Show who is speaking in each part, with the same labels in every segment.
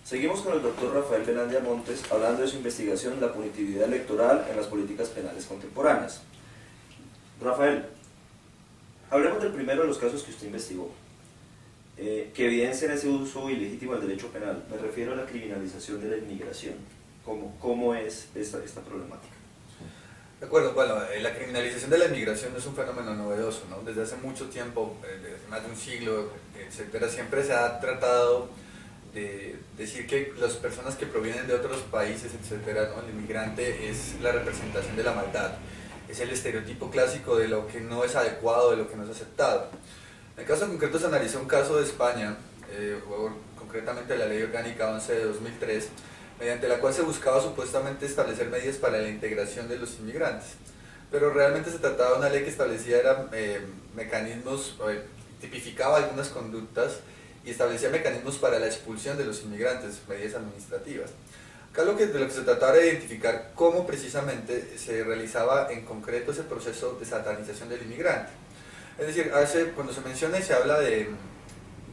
Speaker 1: Seguimos con el doctor Rafael Velandia Montes hablando de su investigación La punitividad electoral en las políticas penales contemporáneas. Rafael, hablemos del primero de los casos que usted investigó, que evidencian ese uso ilegítimo del derecho penal. Me refiero a la criminalización de la inmigración. ¿Cómo es esta problemática?
Speaker 2: De acuerdo, bueno, la criminalización de la inmigración no es un fenómeno novedoso, ¿no? Desde hace mucho tiempo, desde más de un siglo, etcétera, siempre se ha tratado de decir que las personas que provienen de otros países, etcétera, ¿no? El inmigrante es la representación de la maldad, es el estereotipo clásico de lo que no es adecuado, de lo que no es aceptado. En el caso concreto se analizó un caso de España, concretamente la Ley Orgánica 11 de 2003, mediante la cual se buscaba supuestamente establecer medidas para la integración de los inmigrantes. Pero realmente se trataba de una ley que establecía mecanismos, tipificaba algunas conductas y establecía mecanismos para la expulsión de los inmigrantes, medidas administrativas. Acá de lo que se trataba era de identificar cómo precisamente se realizaba en concreto ese proceso de satanización del inmigrante. Es decir, cuando se menciona y se habla de,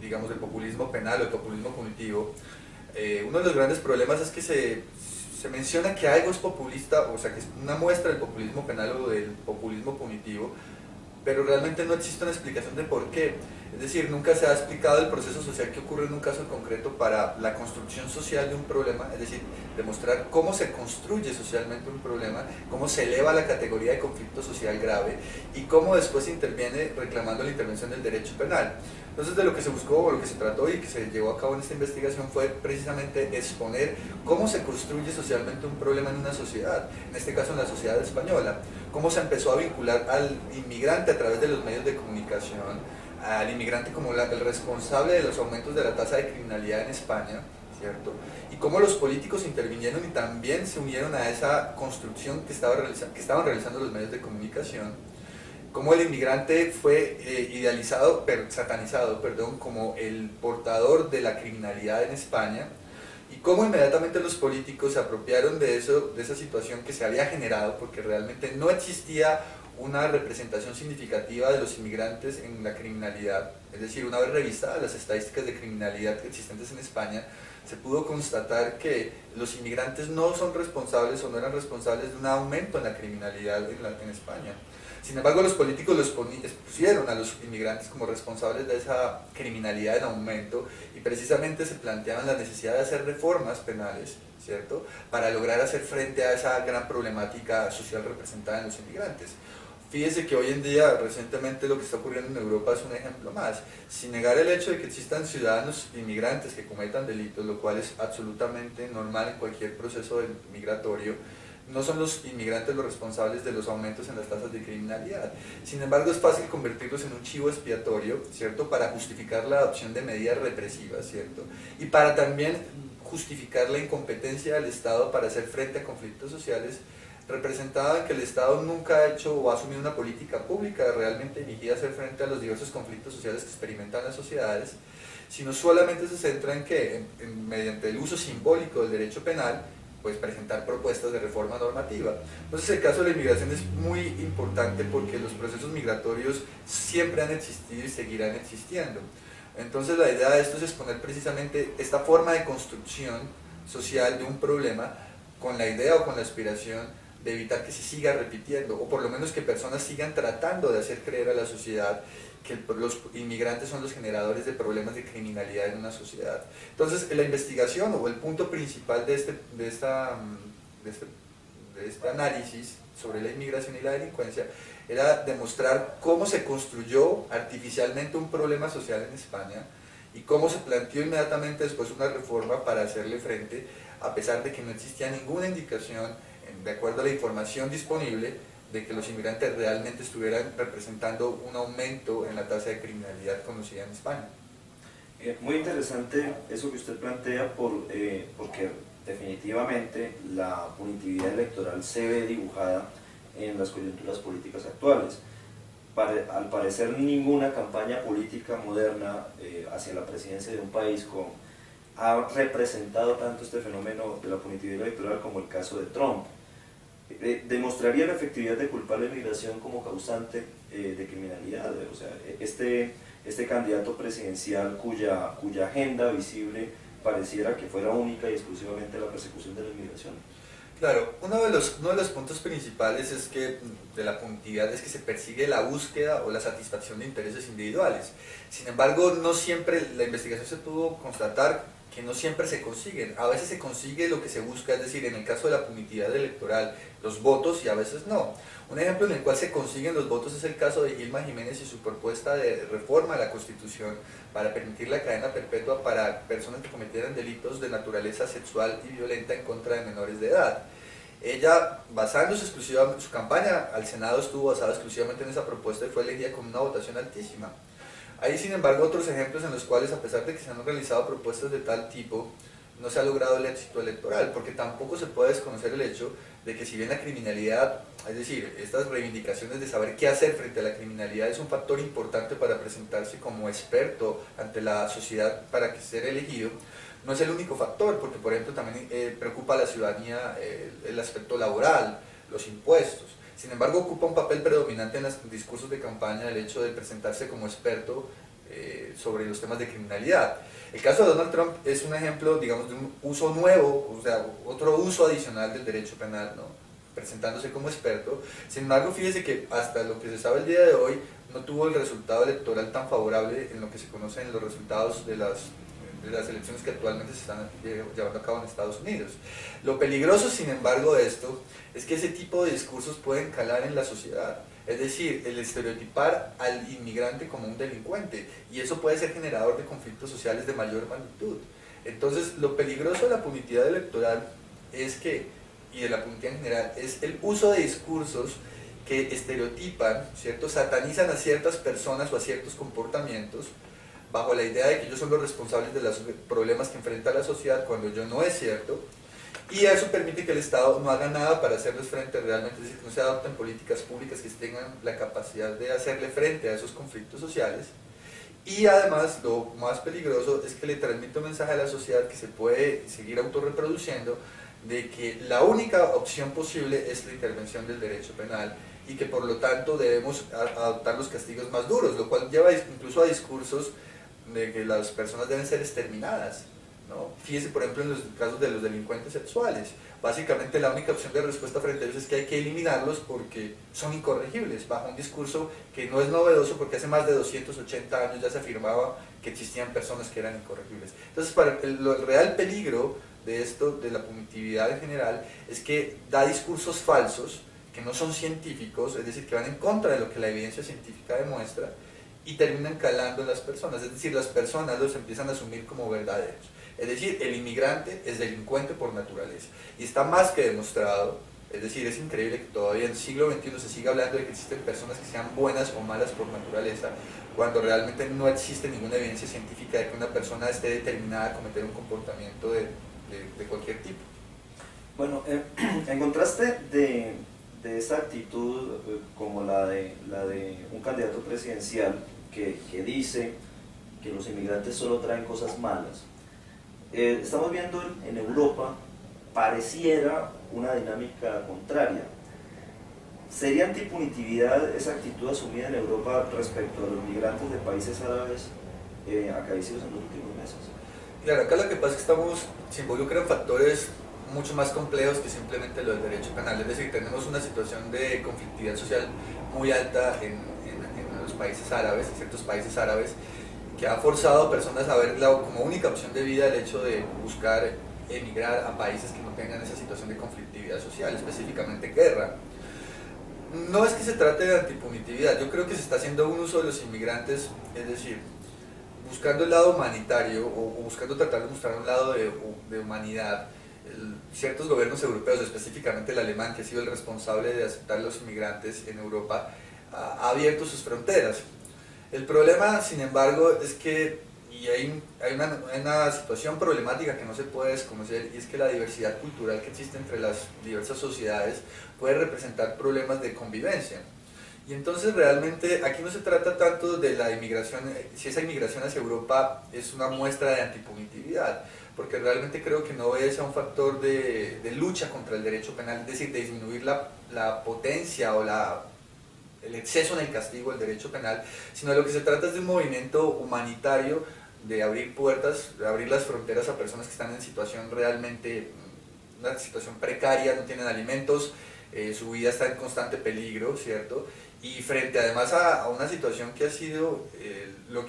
Speaker 2: digamos, del populismo penal o el populismo punitivo, uno de los grandes problemas es que se menciona que algo es populista, o sea, que es una muestra del populismo penal o del populismo punitivo, pero realmente no existe una explicación de por qué. Es decir, nunca se ha explicado el proceso social que ocurre en un caso concreto para la construcción social de un problema, es decir, demostrar cómo se construye socialmente un problema, cómo se eleva a la categoría de conflicto social grave y cómo después se interviene reclamando la intervención del derecho penal. Entonces, de lo que se buscó o lo que se trató y que se llevó a cabo en esta investigación fue precisamente exponer cómo se construye socialmente un problema en una sociedad, en este caso en la sociedad española, cómo se empezó a vincular al inmigrante a través de los medios de comunicación, al inmigrante como el responsable de los aumentos de la tasa de criminalidad en España, ¿cierto? Y cómo los políticos intervinieron y también se unieron a esa construcción que estaban realizando los medios de comunicación, cómo el inmigrante fue satanizado, como el portador de la criminalidad en España, y cómo inmediatamente los políticos se apropiaron de esa situación que se había generado, porque realmente no existía una representación significativa de los inmigrantes en la criminalidad. Es decir, una vez revisadas las estadísticas de criminalidad existentes en España, se pudo constatar que los inmigrantes no son responsables o no eran responsables de un aumento en la criminalidad en España. Sin embargo, los políticos pusieron a los inmigrantes como responsables de esa criminalidad en aumento y precisamente se planteaban la necesidad de hacer reformas penales, ¿cierto?, para lograr hacer frente a esa gran problemática social representada en los inmigrantes. Fíjese que hoy en día, recientemente, lo que está ocurriendo en Europa es un ejemplo más. Sin negar el hecho de que existan ciudadanos inmigrantes que cometan delitos, lo cual es absolutamente normal en cualquier proceso migratorio, no son los inmigrantes los responsables de los aumentos en las tasas de criminalidad. Sin embargo, es fácil convertirlos en un chivo expiatorio, ¿cierto?, para justificar la adopción de medidas represivas, ¿cierto?, y para también justificar la incompetencia del Estado para hacer frente a conflictos sociales, representada en que el Estado nunca ha hecho o ha asumido una política pública realmente dirigida a hacer frente a los diversos conflictos sociales que experimentan las sociedades, sino solamente se centra en que, mediante el uso simbólico del derecho penal, pues presentar propuestas de reforma normativa. Entonces el caso de la inmigración es muy importante porque los procesos migratorios siempre han existido y seguirán existiendo. Entonces la idea de esto es exponer precisamente esta forma de construcción social de un problema con la idea o con la aspiración de evitar que se siga repitiendo, o por lo menos que personas sigan tratando de hacer creer a la sociedad que los inmigrantes son los generadores de problemas de criminalidad en una sociedad. Entonces, la investigación o el punto principal de este análisis sobre la inmigración y la delincuencia era demostrar cómo se construyó artificialmente un problema social en España y cómo se planteó inmediatamente después una reforma para hacerle frente, a pesar de que no existía ninguna indicación, de acuerdo a la información disponible, de que los inmigrantes realmente estuvieran representando un aumento en la tasa de criminalidad conocida en España.
Speaker 1: Muy interesante eso que usted plantea, porque definitivamente la punitividad electoral se ve dibujada en las coyunturas políticas actuales. Al parecer, ninguna campaña política moderna hacia la presidencia de un país ha representado tanto este fenómeno de la punitividad electoral como el caso de Trump. ¿Demostraría la efectividad de culpar la inmigración como causante de criminalidad? O sea, este candidato presidencial cuya agenda visible pareciera que fuera única y exclusivamente la persecución de la inmigración.
Speaker 2: Claro, uno de los puntos principales es que, de la punitividad, es que se persigue la búsqueda o la satisfacción de intereses individuales. Sin embargo, no siempre, la investigación se pudo constatar que no siempre se consiguen. A veces se consigue lo que se busca, es decir, en el caso de la punitividad electoral, los votos, y a veces no. Un ejemplo en el cual se consiguen los votos es el caso de Gilma Jiménez y su propuesta de reforma a la Constitución para permitir la cadena perpetua para personas que cometieran delitos de naturaleza sexual y violenta en contra de menores de edad. Ella, basándose exclusivamente, su campaña al Senado estuvo basada exclusivamente en esa propuesta y fue elegida con una votación altísima. Hay, sin embargo, otros ejemplos en los cuales, a pesar de que se han realizado propuestas de tal tipo, no se ha logrado el éxito electoral, porque tampoco se puede desconocer el hecho de que, si bien la criminalidad, es decir, estas reivindicaciones de saber qué hacer frente a la criminalidad es un factor importante para presentarse como experto ante la sociedad para que ser elegido, no es el único factor, porque por ejemplo también preocupa a la ciudadanía el aspecto laboral, los impuestos. Sin embargo, ocupa un papel predominante en los discursos de campaña el hecho de presentarse como experto sobre los temas de criminalidad. El caso de Donald Trump es un ejemplo, digamos, de un uso nuevo, o sea, otro uso adicional del derecho penal, ¿no? Presentándose como experto. Sin embargo, fíjese que hasta lo que se sabe el día de hoy no tuvo el resultado electoral tan favorable en lo que se conocen los resultados de las elecciones que actualmente se están llevando a cabo en Estados Unidos. Lo peligroso, sin embargo, de esto es que ese tipo de discursos pueden calar en la sociedad. Es decir, el estereotipar al inmigrante como un delincuente, y eso puede ser generador de conflictos sociales de mayor magnitud. Entonces, lo peligroso de la punitividad electoral es que, y de la punitividad en general, es el uso de discursos que estereotipan, ¿cierto? Satanizan a ciertas personas o a ciertos comportamientos, bajo la idea de que ellos son los responsables de los problemas que enfrenta la sociedad, cuando ello no es cierto, y eso permite que el Estado no haga nada para hacerles frente realmente, es decir, que no se adopten políticas públicas que tengan la capacidad de hacerle frente a esos conflictos sociales. Y además, lo más peligroso es que le transmite un mensaje a la sociedad que se puede seguir autorreproduciendo, de que la única opción posible es la intervención del derecho penal, y que por lo tanto debemos adoptar los castigos más duros, lo cual lleva incluso a discursos de que las personas deben ser exterminadas, ¿no? Fíjese, por ejemplo, en los casos de los delincuentes sexuales. Básicamente la única opción de respuesta frente a ellos es que hay que eliminarlos porque son incorregibles, bajo un discurso que no es novedoso, porque hace más de 280 años ya se afirmaba que existían personas que eran incorregibles. Entonces, el real peligro de esto, de la punitividad en general, es que da discursos falsos, que no son científicos, es decir, que van en contra de lo que la evidencia científica demuestra, y terminan calando en las personas, es decir, las personas los empiezan a asumir como verdaderos. Es decir, el inmigrante es delincuente por naturaleza, y está más que demostrado. Es decir, es increíble que todavía en el siglo XXI se siga hablando de que existen personas que sean buenas o malas por naturaleza, cuando realmente no existe ninguna evidencia científica de que una persona esté determinada a cometer un comportamiento de cualquier tipo.
Speaker 1: Bueno, en contraste de esta actitud como la de un candidato presidencial que dice que los inmigrantes solo traen cosas malas, estamos viendo en Europa, pareciera una dinámica contraria. ¿Sería antipunitividad esa actitud asumida en Europa respecto a los migrantes de países árabes acaecidos en los últimos meses?
Speaker 2: Claro, acá lo que pasa es que se involucran factores mucho más complejos que simplemente lo del derecho penal. Es decir, tenemos una situación de conflictividad social muy alta en los países árabes, en ciertos países árabes, que ha forzado a personas a ver como única opción de vida el hecho de buscar emigrar a países que no tengan esa situación de conflictividad social, específicamente guerra. No es que se trate de antipunitividad, yo creo que se está haciendo un uso de los inmigrantes, es decir, buscando el lado humanitario o buscando tratar de mostrar un lado de humanidad. Ciertos gobiernos europeos, específicamente el alemán, que ha sido el responsable de aceptar los inmigrantes en Europa, ha abierto sus fronteras. El problema, sin embargo, es que hay una situación problemática que no se puede desconocer, y es que la diversidad cultural que existe entre las diversas sociedades puede representar problemas de convivencia. Y entonces realmente aquí no se trata tanto de la inmigración, si esa inmigración hacia Europa es una muestra de antipunitividad, porque realmente creo que no es un factor de lucha contra el derecho penal, es decir, de disminuir la potencia o el exceso en el castigo del derecho penal, sino de lo que se trata es de un movimiento humanitario de abrir puertas, de abrir las fronteras a personas que están en situación realmente, una situación precaria, no tienen alimentos, su vida está en constante peligro, ¿cierto? Y frente además a una situación que ha sido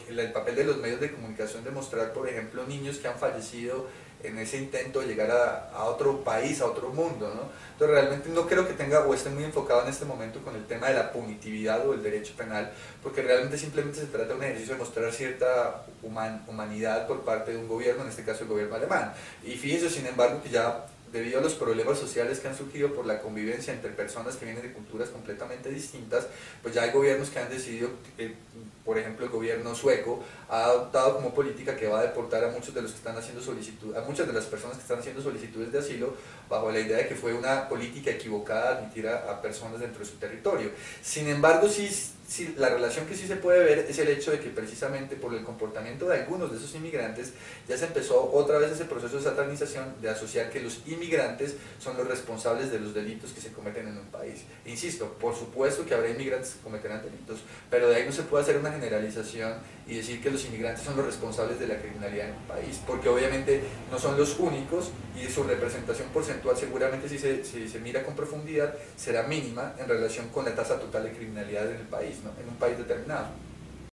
Speaker 2: el papel de los medios de comunicación de mostrar, por ejemplo, niños que han fallecido en ese intento de llegar a otro país, a otro mundo, ¿no? Entonces realmente no creo que tenga o esté muy enfocado en este momento con el tema de la punitividad o el derecho penal, porque realmente simplemente se trata de un ejercicio de mostrar cierta humanidad por parte de un gobierno, en este caso el gobierno alemán. Y fíjense, sin embargo, que ya debido a los problemas sociales que han surgido por la convivencia entre personas que vienen de culturas completamente distintas, pues ya hay gobiernos que han decidido, por ejemplo el gobierno sueco ha adoptado como política que va a deportar a muchos de los que están haciendo a muchas de las personas que están haciendo solicitudes de asilo, bajo la idea de que fue una política equivocada admitir a personas dentro de su territorio. Sin embargo, sí, la relación que sí se puede ver es el hecho de que precisamente por el comportamiento de algunos de esos inmigrantes ya se empezó otra vez ese proceso de satanización, de asociar que los inmigrantes son los responsables de los delitos que se cometen en un país. E insisto, por supuesto que habrá inmigrantes que cometerán delitos, pero de ahí no se puede hacer una generalización y decir que los inmigrantes son los responsables de la criminalidad en un país, porque obviamente no son los únicos y su representación porcentual seguramente si se mira con profundidad será mínima en relación con la tasa total de criminalidad en el país, ¿no? En un país determinado.